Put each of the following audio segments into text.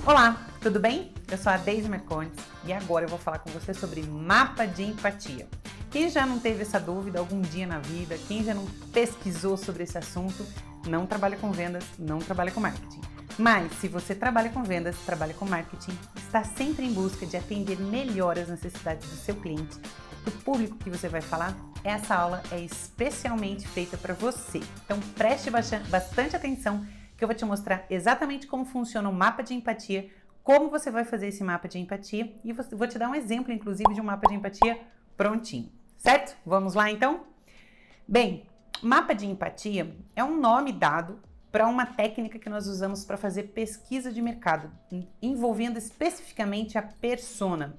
Olá, tudo bem? Eu sou a Deise Mercondes e agora eu vou falar com você sobre mapa de empatia. Quem já não teve essa dúvida algum dia na vida, quem já não pesquisou sobre esse assunto, não trabalha com vendas, não trabalha com marketing. Mas se você trabalha com vendas, trabalha com marketing, está sempre em busca de atender melhor as necessidades do seu cliente, do público que você vai falar, essa aula é especialmente feita para você. Então preste bastante atenção que eu vou te mostrar exatamente como funciona o mapa de empatia, como você vai fazer esse mapa de empatia e vou te dar um exemplo, inclusive, de um mapa de empatia prontinho, certo? Vamos lá, então? Bem, mapa de empatia é um nome dado para uma técnica que nós usamos para fazer pesquisa de mercado, envolvendo especificamente a persona.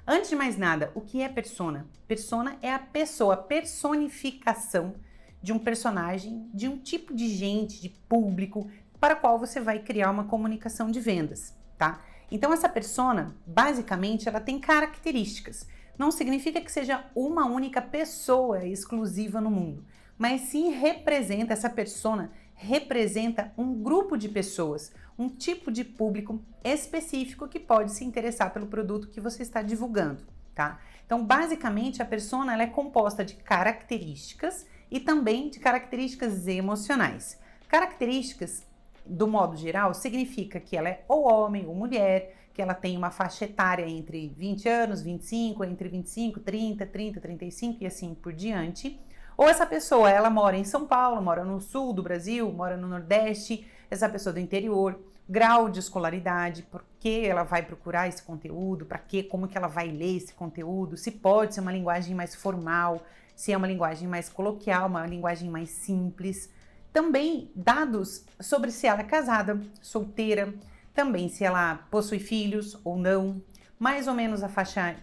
Antes de mais nada, o que é persona? Persona é a pessoa, a personificação de um personagem, de um tipo de gente, de público, para o qual você vai criar uma comunicação de vendas, tá? Então essa persona, basicamente, ela tem características. Não significa que seja uma única pessoa exclusiva no mundo, mas sim representa, essa persona representa um grupo de pessoas, um tipo de público específico que pode se interessar pelo produto que você está divulgando, tá? Então, basicamente, a persona ela é composta de características e também de características emocionais. Características, do modo geral, significa que ela é ou homem ou mulher, que ela tem uma faixa etária entre 20 anos, 25, entre 25, 30, 30, 35 e assim por diante. Ou essa pessoa, ela mora em São Paulo, mora no sul do Brasil, mora no Nordeste, essa pessoa do interior, grau de escolaridade, por que ela vai procurar esse conteúdo, para quê, como que ela vai ler esse conteúdo, se pode ser uma linguagem mais formal, se é uma linguagem mais coloquial, uma linguagem mais simples. Também dados sobre se ela é casada, solteira, também se ela possui filhos ou não, mais ou menos a faixa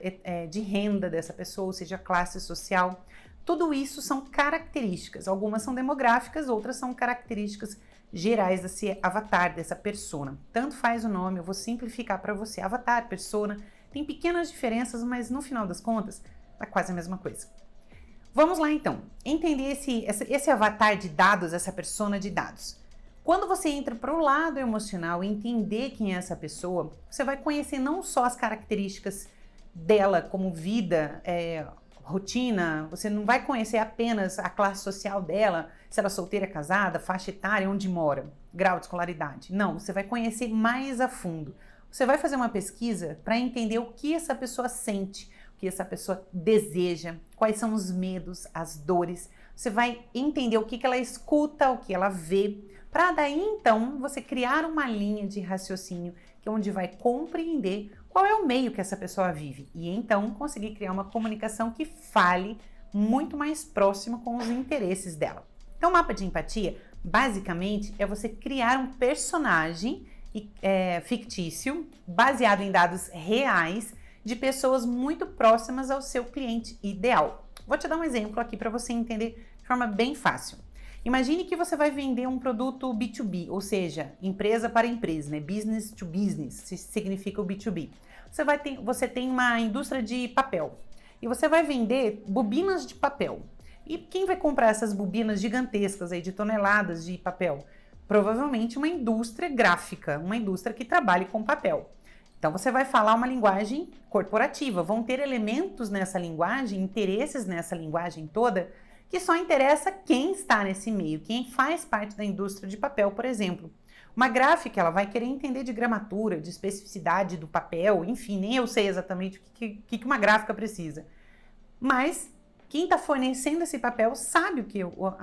de renda dessa pessoa, ou seja, a classe social. Tudo isso são características, algumas são demográficas, outras são características gerais desse avatar, dessa persona. Tanto faz o nome, eu vou simplificar para você. Avatar, persona, tem pequenas diferenças, mas no final das contas, é quase a mesma coisa. Vamos lá então, entender esse avatar de dados, essa persona de dados. Quando você entra para o lado emocional e entender quem é essa pessoa, você vai conhecer não só as características dela como vida, rotina, você não vai conhecer apenas a classe social dela, se ela é solteira, casada, faixa etária, onde mora, grau de escolaridade. Não, você vai conhecer mais a fundo. Você vai fazer uma pesquisa para entender o que essa pessoa sente, o que essa pessoa deseja, quais são os medos, as dores. Você vai entender o que ela escuta, o que ela vê, para daí então você criar uma linha de raciocínio que é onde vai compreender qual é o meio que essa pessoa vive e então conseguir criar uma comunicação que fale muito mais próximo com os interesses dela. Então, o mapa de empatia, basicamente, é você criar um personagem fictício, baseado em dados reais, de pessoas muito próximas ao seu cliente ideal. Vou te dar um exemplo aqui para você entender de forma bem fácil. Imagine que você vai vender um produto B2B, ou seja, empresa para empresa, né? Business to business, significa o B2B. Você tem uma indústria de papel e você vai vender bobinas de papel. E quem vai comprar essas bobinas gigantescas aí de toneladas de papel? Provavelmente uma indústria gráfica, uma indústria que trabalhe com papel. Então você vai falar uma linguagem corporativa, vão ter elementos nessa linguagem, interesses nessa linguagem toda, que só interessa quem está nesse meio, quem faz parte da indústria de papel, por exemplo. Uma gráfica, ela vai querer entender de gramatura, de especificidade do papel, enfim, nem eu sei exatamente o que uma gráfica precisa. Mas quem está fornecendo esse papel sabe o que o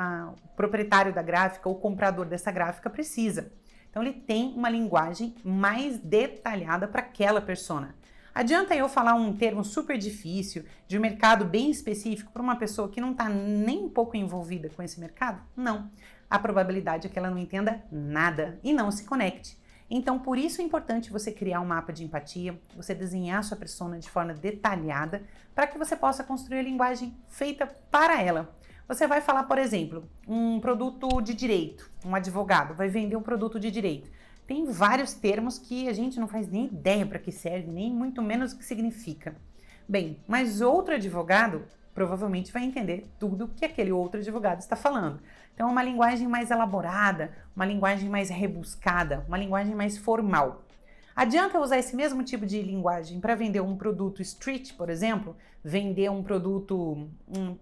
proprietário da gráfica, o comprador dessa gráfica precisa. Então ele tem uma linguagem mais detalhada para aquela persona. Adianta eu falar um termo super difícil, de um mercado bem específico, para uma pessoa que não está nem um pouco envolvida com esse mercado? Não. A probabilidade é que ela não entenda nada e não se conecte. Então, por isso é importante você criar um mapa de empatia, você desenhar sua persona de forma detalhada, para que você possa construir a linguagem feita para ela. Você vai falar, por exemplo, um produto de direito, um advogado vai vender um produto de direito. Tem vários termos que a gente não faz nem ideia para que serve, nem muito menos o que significa. Bem, mas outro advogado provavelmente vai entender tudo que aquele outro advogado está falando. Então, é uma linguagem mais elaborada, uma linguagem mais rebuscada, uma linguagem mais formal. Adianta eu usar esse mesmo tipo de linguagem para vender um produto street, por exemplo, vender um produto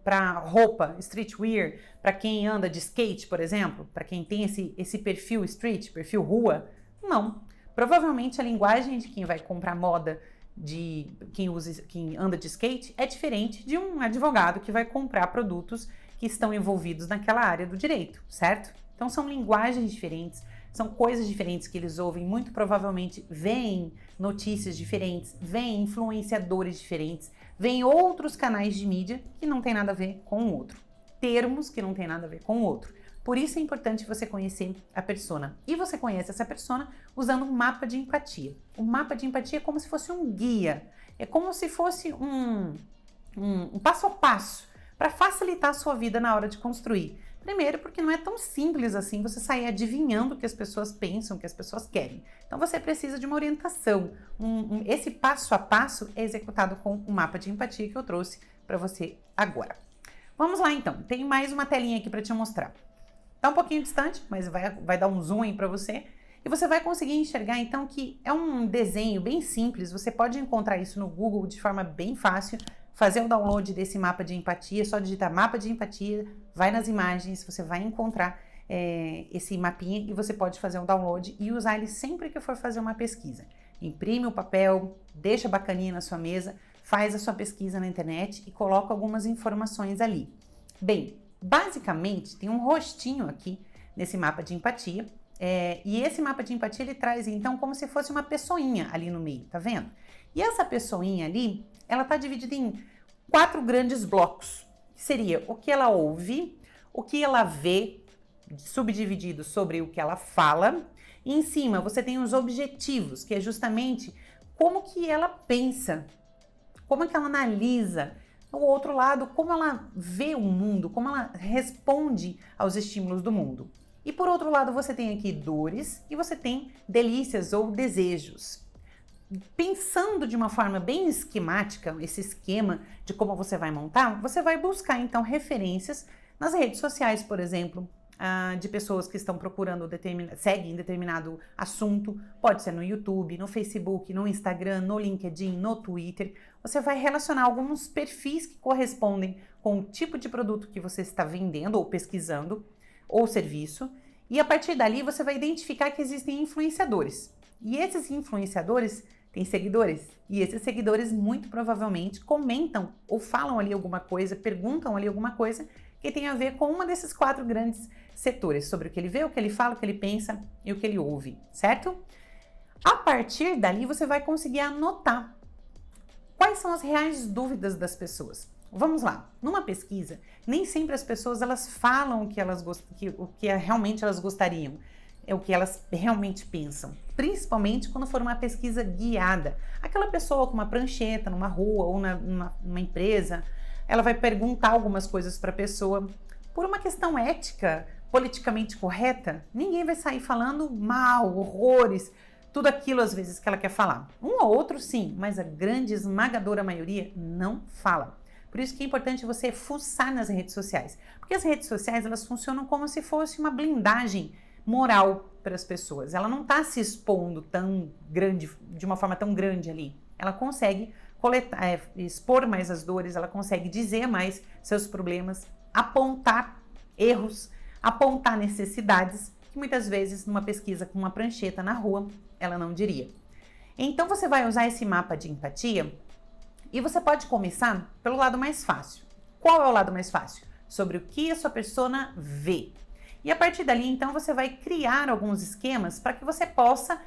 para roupa, streetwear, para quem anda de skate, por exemplo, para quem tem esse perfil street, perfil rua? Não. Provavelmente a linguagem de quem vai comprar moda, de quem anda de skate, é diferente de um advogado que vai comprar produtos que estão envolvidos naquela área do direito, certo? Então são linguagens diferentes, são coisas diferentes que eles ouvem, muito provavelmente veem notícias diferentes, veem influenciadores diferentes, veem outros canais de mídia que não tem nada a ver com o outro, termos que não tem nada a ver com o outro. Por isso é importante você conhecer a persona. E você conhece essa persona usando um mapa de empatia. O mapa de empatia é como se fosse um guia, é como se fosse um passo a passo para facilitar a sua vida na hora de construir. Primeiro, porque não é tão simples assim você sair adivinhando o que as pessoas pensam, o que as pessoas querem. Então você precisa de uma orientação. Esse passo a passo é executado com o mapa de empatia que eu trouxe para você agora. Vamos lá então, tem mais uma telinha aqui para te mostrar. Tá um pouquinho distante, mas vai dar um zoom aí para você. E você vai conseguir enxergar então que é um desenho bem simples. Você pode encontrar isso no Google de forma bem fácil. Fazer o download desse mapa de empatia, só digitar mapa de empatia, vai nas imagens, você vai encontrar esse mapinha e você pode fazer um download e usar ele sempre que for fazer uma pesquisa. Imprime o papel, deixa bacaninha na sua mesa, faz a sua pesquisa na internet e coloca algumas informações ali. Bem, basicamente tem um rostinho aqui nesse mapa de empatia e esse mapa de empatia ele traz então como se fosse uma pessoinha ali no meio, tá vendo? E essa pessoinha ali, ela tá dividida em 4 grandes blocos. Seria o que ela ouve, o que ela vê, subdividido sobre o que ela fala. E em cima você tem os objetivos, que é justamente como que ela pensa, como que ela analisa. Do outro lado, como ela vê o mundo, como ela responde aos estímulos do mundo. E por outro lado, você tem aqui dores e você tem delícias ou desejos. Pensando de uma forma bem esquemática, esse esquema de como você vai montar, você vai buscar então referências nas redes sociais, por exemplo, de pessoas que estão procurando, seguem determinado assunto, pode ser no YouTube, no Facebook, no Instagram, no LinkedIn, no Twitter. Você vai relacionar alguns perfis que correspondem com o tipo de produto que você está vendendo ou pesquisando, ou serviço, e a partir dali você vai identificar que existem influenciadores. E esses influenciadores têm seguidores, e esses seguidores muito provavelmente comentam ou falam ali alguma coisa, perguntam ali alguma coisa que tem a ver com uma desses 4 grandes setores, sobre o que ele vê, o que ele fala, o que ele pensa e o que ele ouve, certo? A partir dali você vai conseguir anotar quais são as reais dúvidas das pessoas. Vamos lá, numa pesquisa, nem sempre as pessoas elas falam o que realmente elas gostariam, é o que elas realmente pensam, principalmente quando for uma pesquisa guiada. Aquela pessoa com uma prancheta numa rua ou numa empresa, ela vai perguntar algumas coisas para a pessoa. Por uma questão ética, politicamente correta, ninguém vai sair falando mal, horrores, tudo aquilo às vezes que ela quer falar. Um ou outro sim, mas a grande esmagadora maioria não fala. Por isso que é importante você fuçar nas redes sociais, porque as redes sociais elas funcionam como se fosse uma blindagem moral para as pessoas. Ela não está se expondo tão grande, de uma forma tão grande ali. Ela consegue expor mais as dores, ela consegue dizer mais seus problemas, apontar erros, apontar necessidades que muitas vezes numa pesquisa com uma prancheta na rua ela não diria. Então você vai usar esse mapa de empatia e você pode começar pelo lado mais fácil. Qual é o lado mais fácil? Sobre o que a sua persona vê. E a partir dali, então, você vai criar alguns esquemas para que você possa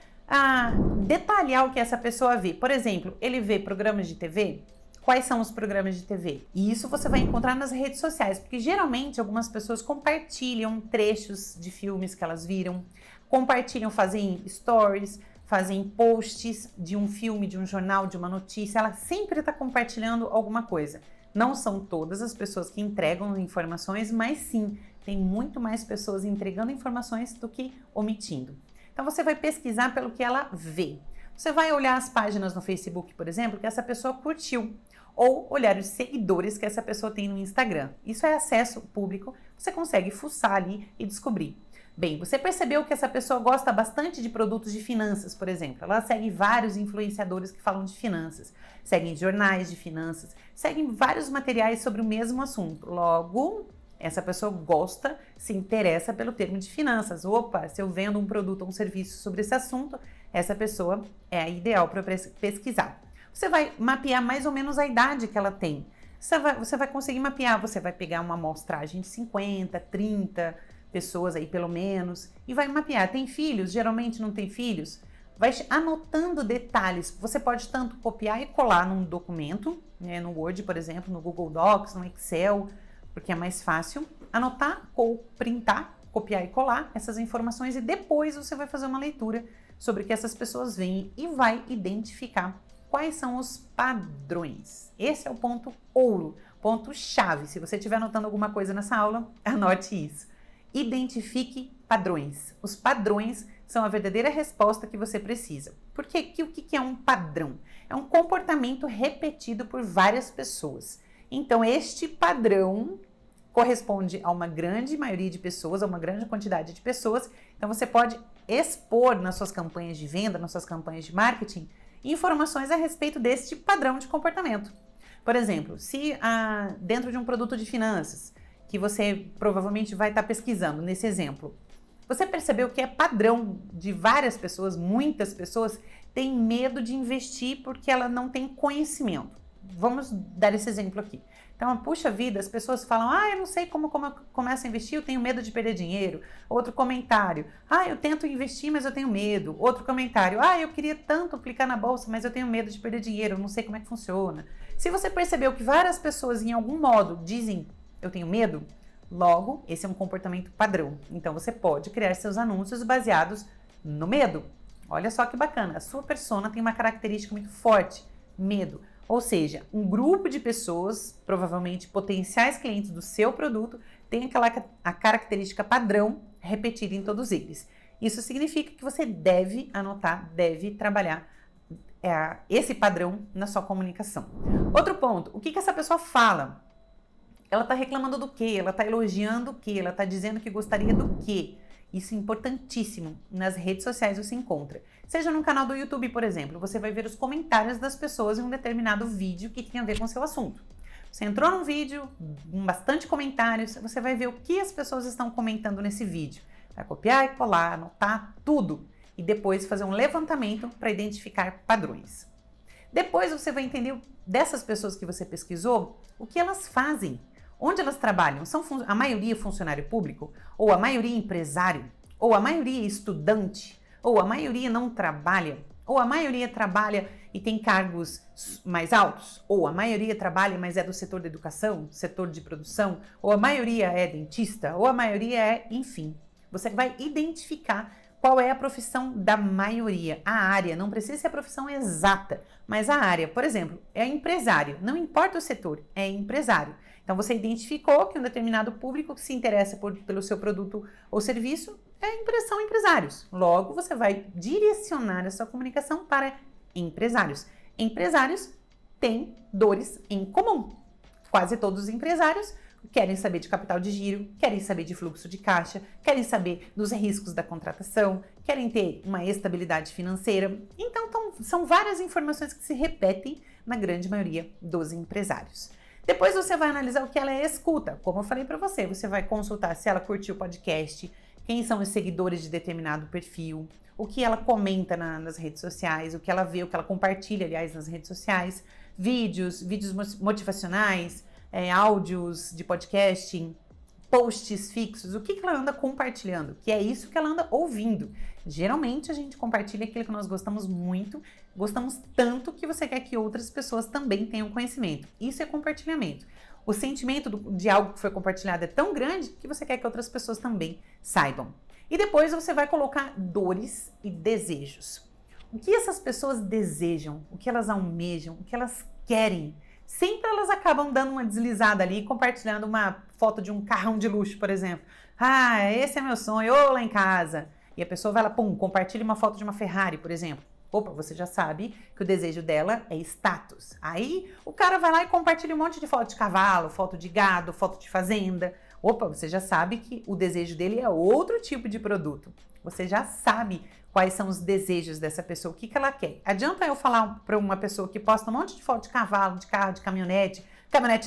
detalhar o que essa pessoa vê. Por exemplo, ele vê programas de TV? Quais são os programas de TV? E isso você vai encontrar nas redes sociais, porque geralmente algumas pessoas compartilham trechos de filmes que elas viram, compartilham, fazem stories, fazem posts de um filme, de um jornal, de uma notícia. Ela sempre está compartilhando alguma coisa. Não são todas as pessoas que entregam informações, mas sim, tem muito mais pessoas entregando informações do que omitindo. Então você vai pesquisar pelo que ela vê. Você vai olhar as páginas no Facebook, por exemplo, que essa pessoa curtiu, ou olhar os seguidores que essa pessoa tem no Instagram. Isso é acesso público, você consegue fuçar ali e descobrir. Bem, você percebeu que essa pessoa gosta bastante de produtos de finanças, por exemplo. Ela segue vários influenciadores que falam de finanças, seguem jornais de finanças, seguem vários materiais sobre o mesmo assunto. Logo, essa pessoa gosta, se interessa pelo termo de finanças. Opa, se eu vendo um produto ou um serviço sobre esse assunto, essa pessoa é a ideal para pesquisar. Você vai mapear mais ou menos a idade que ela tem. Você vai conseguir mapear, você vai pegar uma amostragem de 50, 30 pessoas aí pelo menos e vai mapear. Tem filhos? Geralmente não tem filhos? Vai anotando detalhes. Você pode tanto copiar e colar num documento, né, no Word, por exemplo, no Google Docs, no Excel, porque é mais fácil. Anotar ou printar, copiar e colar essas informações e depois você vai fazer uma leitura sobre o que essas pessoas veem e vai identificar quais são os padrões. Esse é o ponto ouro, ponto chave. Se você estiver anotando alguma coisa nessa aula, anote isso. Identifique padrões. Os padrões são a verdadeira resposta que você precisa. Porque o que é um padrão? É um comportamento repetido por várias pessoas. Então, este padrão corresponde a uma grande maioria de pessoas, a uma grande quantidade de pessoas. Então, você pode expor nas suas campanhas de venda, nas suas campanhas de marketing, informações a respeito deste padrão de comportamento. Por exemplo, se dentro de um produto de finanças, que você provavelmente vai estar pesquisando, nesse exemplo, você percebeu que é padrão de várias pessoas, muitas pessoas, têm medo de investir porque ela não tem conhecimento. Vamos dar esse exemplo aqui. Então, puxa vida, as pessoas falam, eu não sei como eu começo a investir, eu tenho medo de perder dinheiro. Outro comentário, eu tento investir, mas eu tenho medo. Outro comentário, eu queria tanto aplicar na bolsa, mas eu tenho medo de perder dinheiro, eu não sei como é que funciona. Se você percebeu que várias pessoas, em algum modo, dizem, eu tenho medo, logo, esse é um comportamento padrão. Então, você pode criar seus anúncios baseados no medo. Olha só que bacana, a sua persona tem uma característica muito forte, medo. Ou seja, um grupo de pessoas, provavelmente potenciais clientes do seu produto, tem a característica padrão repetida em todos eles. Isso significa que você deve anotar, deve trabalhar esse padrão na sua comunicação. Outro ponto, o que essa pessoa fala? Ela está reclamando do quê? Ela está elogiando o quê? Ela está dizendo que gostaria do quê? Isso é importantíssimo. Nas redes sociais você encontra. Seja no canal do YouTube, por exemplo, você vai ver os comentários das pessoas em um determinado vídeo que tem a ver com o seu assunto. Você entrou num vídeo, com bastante comentários, você vai ver o que as pessoas estão comentando nesse vídeo. Vai copiar e colar, anotar tudo e depois fazer um levantamento para identificar padrões. Depois você vai entender dessas pessoas que você pesquisou, o que elas fazem. Onde elas trabalham? São a maioria funcionário público? Ou a maioria empresário? Ou a maioria estudante? Ou a maioria não trabalha? Ou a maioria trabalha e tem cargos mais altos? Ou a maioria trabalha, mas é do setor da educação, setor de produção? Ou a maioria é dentista? Ou a maioria é, enfim. Você vai identificar qual é a profissão da maioria, a área. Não precisa ser a profissão exata, mas a área. Por exemplo, é empresário. Não importa o setor, é empresário. Então, você identificou que um determinado público que se interessa pelo seu produto ou serviço são empresários. Logo, você vai direcionar a sua comunicação para empresários. Empresários têm dores em comum. Quase todos os empresários querem saber de capital de giro, querem saber de fluxo de caixa, querem saber dos riscos da contratação, querem ter uma estabilidade financeira. Então, são várias informações que se repetem na grande maioria dos empresários. Depois você vai analisar o que ela escuta. Como eu falei para você, você vai consultar se ela curtiu o podcast, quem são os seguidores de determinado perfil, o que ela comenta nas redes sociais, o que ela vê, o que ela compartilha, aliás, nas redes sociais, vídeos motivacionais, áudios de podcasting, posts fixos, o que ela anda compartilhando, que é isso que ela anda ouvindo. Geralmente a gente compartilha aquilo que nós gostamos muito, gostamos tanto que você quer que outras pessoas também tenham conhecimento. Isso é compartilhamento. O sentimento de algo que foi compartilhado é tão grande que você quer que outras pessoas também saibam. E depois você vai colocar dores e desejos. O que essas pessoas desejam, o que elas almejam, o que elas querem. Sempre elas acabam dando uma deslizada ali, compartilhando uma foto de um carrão de luxo, por exemplo. Esse é meu sonho, ou lá em casa. E a pessoa vai lá, compartilha uma foto de uma Ferrari, por exemplo. Opa, você já sabe que o desejo dela é status. Aí o cara vai lá e compartilha um monte de foto de cavalo, foto de gado, foto de fazenda. Opa, você já sabe que o desejo dele é outro tipo de produto. Você já sabe quais são os desejos dessa pessoa, o que ela quer. Adianta eu falar para uma pessoa que posta um monte de foto de cavalo, de carro, de caminhonete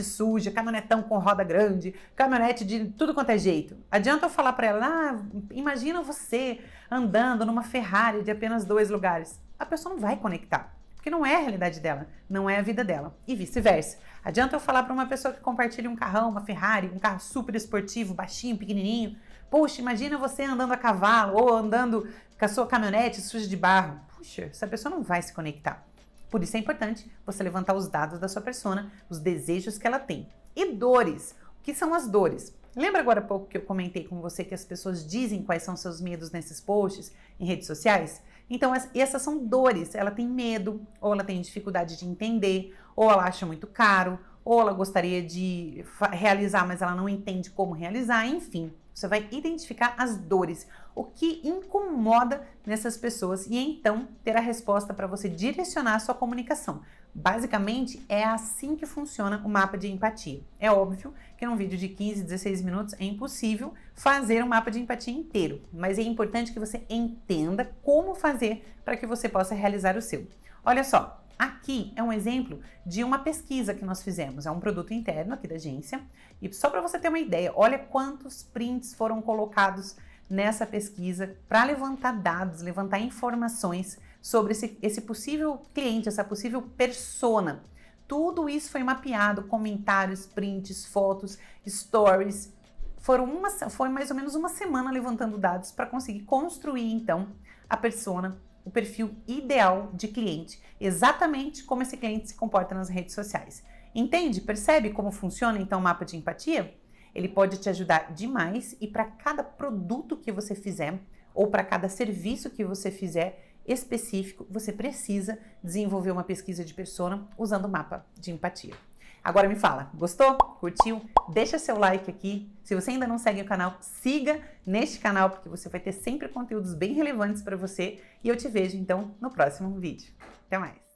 suja, caminhonetão com roda grande, caminhonete de tudo quanto é jeito. Adianta eu falar para ela, imagina você andando numa Ferrari de apenas 2 lugares. A pessoa não vai conectar, porque não é a realidade dela, não é a vida dela, e vice-versa. Adianta eu falar para uma pessoa que compartilha um carrão, uma Ferrari, um carro super esportivo, baixinho, pequenininho. Poxa, imagina você andando a cavalo ou andando com a sua caminhonete suja de barro. Puxa, essa pessoa não vai se conectar. Por isso é importante você levantar os dados da sua persona, os desejos que ela tem. E dores. O que são as dores? Lembra agora há pouco que eu comentei com você que as pessoas dizem quais são seus medos nesses posts em redes sociais? Então, essas são dores. Ela tem medo, ou ela tem dificuldade de entender, ou ela acha muito caro, ou ela gostaria de realizar, mas ela não entende como realizar, enfim. Você vai identificar as dores, o que incomoda nessas pessoas e então ter a resposta para você direcionar a sua comunicação. Basicamente, é assim que funciona o mapa de empatia. É óbvio que num vídeo de 15, 16 minutos é impossível fazer um mapa de empatia inteiro, mas é importante que você entenda como fazer para que você possa realizar o seu. Olha só. Aqui é um exemplo de uma pesquisa que nós fizemos, é um produto interno aqui da agência, e só para você ter uma ideia, olha quantos prints foram colocados nessa pesquisa para levantar dados, levantar informações sobre esse possível cliente, essa possível persona. Tudo isso foi mapeado, comentários, prints, fotos, stories. Foi mais ou menos uma semana levantando dados para conseguir construir então a persona, o perfil ideal de cliente, exatamente como esse cliente se comporta nas redes sociais. Entende? Percebe como funciona então o mapa de empatia? Ele pode te ajudar demais e para cada produto que você fizer ou para cada serviço que você fizer específico, você precisa desenvolver uma pesquisa de persona usando o mapa de empatia. Agora me fala, gostou? Curtiu? Deixa seu like aqui. Se você ainda não segue o canal, siga neste canal, porque você vai ter sempre conteúdos bem relevantes para você. E eu te vejo, então, no próximo vídeo. Até mais!